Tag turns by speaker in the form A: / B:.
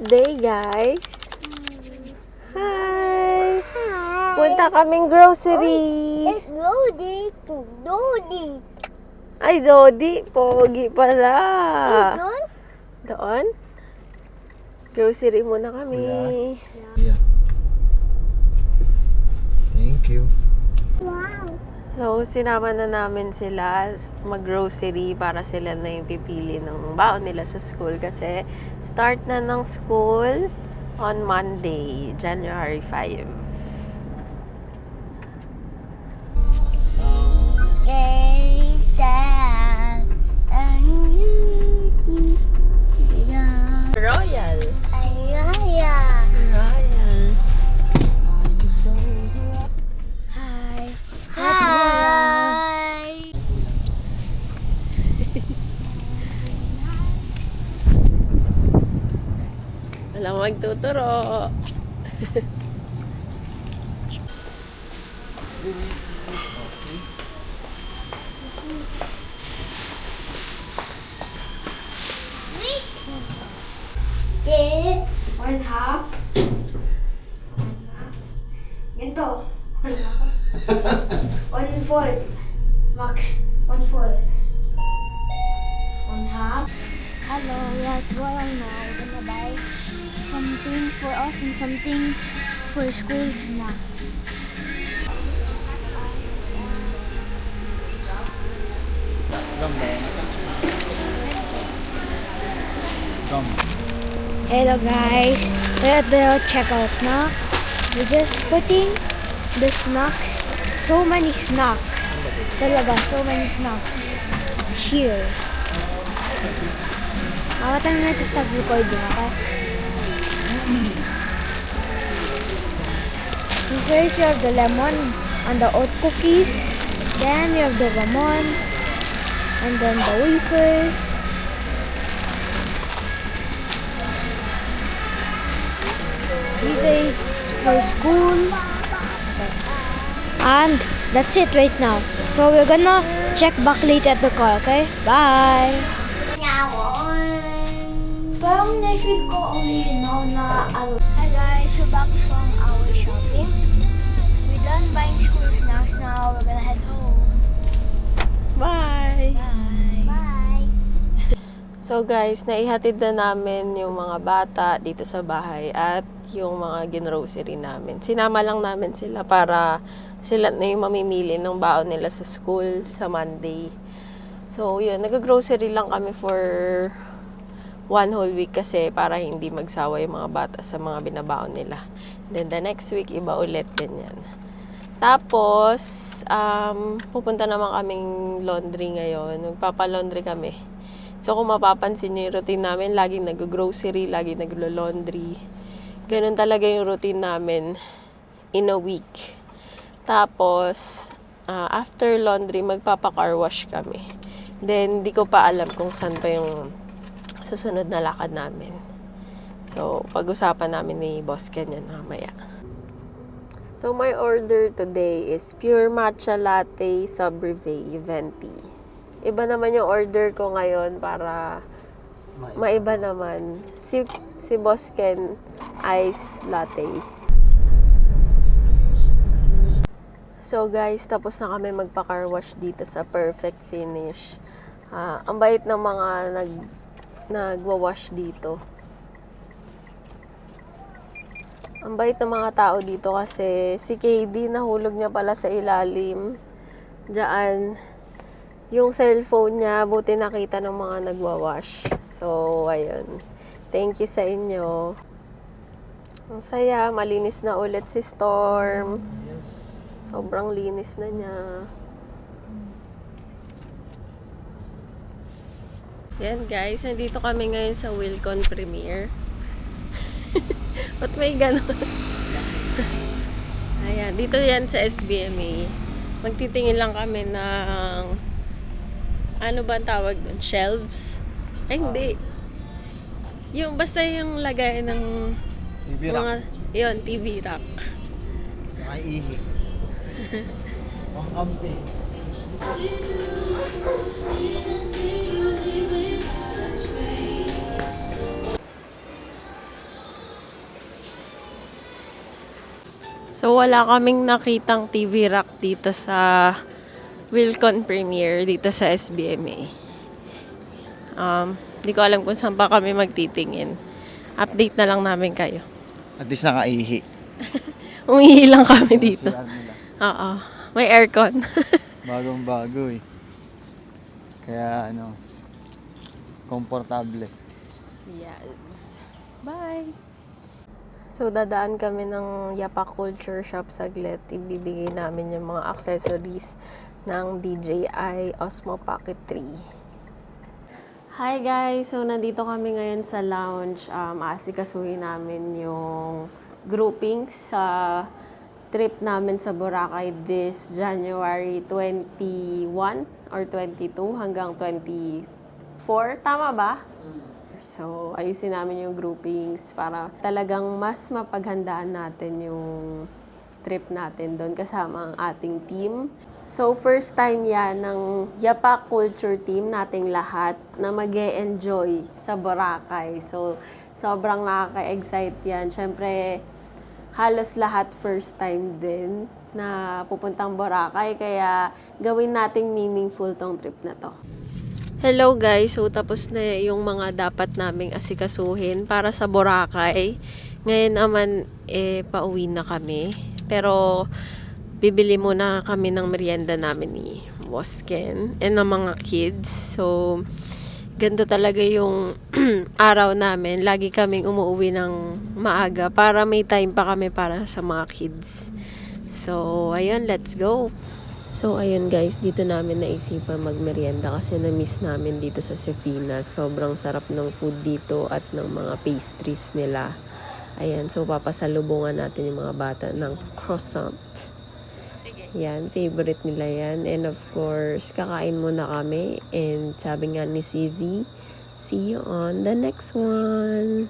A: birthday, guys. Hi! Punta kaming grocery.
B: Dodi.
A: Ay, Dodi. Pogi pala.
B: Doon?
A: Doon? Grocery muna kami.
C: Yeah. Thank you.
B: Wow.
A: So, sinama na namin sila mag-grocery para sila na yung pipili ng baon nila sa school kasi start na ng school on Monday, January 5. Royal. Royal.
B: Hi. Hi.
A: Walang magtuturo.
B: Okay. 1/2. Ganito. 1/4. Max. 1/4. 1/2. Hello, we are at Royal now. We're gonna buy some things for us and some things for school snacks. Hello guys, we're at the checkout now. We're just putting the snacks, so many snacks, talaga, so many snacks here. What time na to stop recording, okay? So first you have the lemon and the oat cookies, then you have the ramon, and then the wafers. These are for school. And that's it right now. So we're gonna check back later at the car, okay? Bye! Parang na-feel ko only now na ano. Hi guys, we're back from our shopping. We're done buying school snacks now. We're gonna head home.
A: Bye!
B: Bye! Bye!
A: So guys, naihatid na namin yung mga bata dito sa bahay at yung mga ginrocery namin. Sinama lang namin sila para sila na yung mamimili ng baon nila sa school sa Monday. So yun, nag-grocery lang kami for 1 whole week kasi para hindi magsawa yung mga bata sa mga binabaon nila. Then the next week, iba ulit, ganyan. Tapos, pupunta naman kaming laundry ngayon. Magpapa-laundry kami. So kung mapapansin nyo yung routine namin, laging nag-grocery, laging naglo-laundry. Ganun talaga yung routine namin in a week. Tapos, after laundry, magpapa-car wash kami. Then, di ko pa alam kung saan pa yung susunod na lakad namin. So, pag-usapan namin ni Boss Ken yan mamaya. So, my order today is pure matcha latte sobrivet venti. Iba naman yung order ko ngayon para maiba naman. Si Boss Ken, iced latte. So guys, tapos na kami magpa-car wash dito sa Perfect Finish. Ang bait ng mga nagwa-wash dito. Ang bait ng mga tao dito kasi si KD nahulog niya pala sa ilalim. Diyan. Yung cellphone niya, buti nakita ng mga nagwa-wash. So, ayun. Thank you sa inyo. Ang saya, malinis na ulit si Storm. Sobrang linis na niya. Yan guys, nandito kami ngayon sa Wilcon Premiere. Ba't may ganon? Ayan, dito yan sa SBMA. Magtitingin lang kami ng ano ba ang tawag doon? Shelves? Ay, hindi. Yung, basta yung lagay ng
C: TV
A: mga,
C: rack.
A: yun, TV rack.
C: Nakaihi. Ang kampi.
A: So, wala kaming nakitang TV rack dito sa Wilcon Premier, dito sa SBMA. Di ko alam kung saan pa kami magtitingin. Update na lang namin kayo.
C: At least nakaihi.
A: Umihi lang kami dito.
C: CR nila.
A: Oo. May aircon.
C: Bagong bago eh. Kaya ano, komportable.
A: Yes. Bye! So, dadaan kami ng Yapa Culture Shop saglit. Ibibigay namin yung mga accessories ng DJI Osmo Pocket 3. Hi guys! So, nandito kami ngayon sa lounge. Aasikasuhin namin yung groupings sa trip namin sa Boracay this January 21 or 22 hanggang 24. Tama ba? So, ayusin namin yung groupings para talagang mas mapaghandaan natin yung trip natin doon kasama ang ating team. So, first time yan ng Yapa Culture team nating lahat na mag-e-enjoy sa Boracay. So, sobrang nakaka-excite yan. Siyempre, halos lahat first time din na pupuntang Boracay. Kaya, gawin nating meaningful tong trip na to. Hello guys, so tapos na yung mga dapat naming asikasuhin para sa Boracay. Ngayon naman, pauwi na kami. Pero, bibili muna kami ng merienda namin ni Boss Ken and ng mga kids. So, ganito talaga yung araw namin. Lagi kaming umuwi ng maaga para may time pa kami para sa mga kids. So, ayun, let's go! So, ayun guys, dito namin naisipan magmerienda kasi na-miss namin dito sa Sefina. Sobrang sarap ng food dito at ng mga pastries nila. Ayan, so papasalubungan natin yung mga bata ng croissant. Yan, favorite nila yan. And of course, kakain muna kami. And sabi nga ni Sizzy, see you on the next one!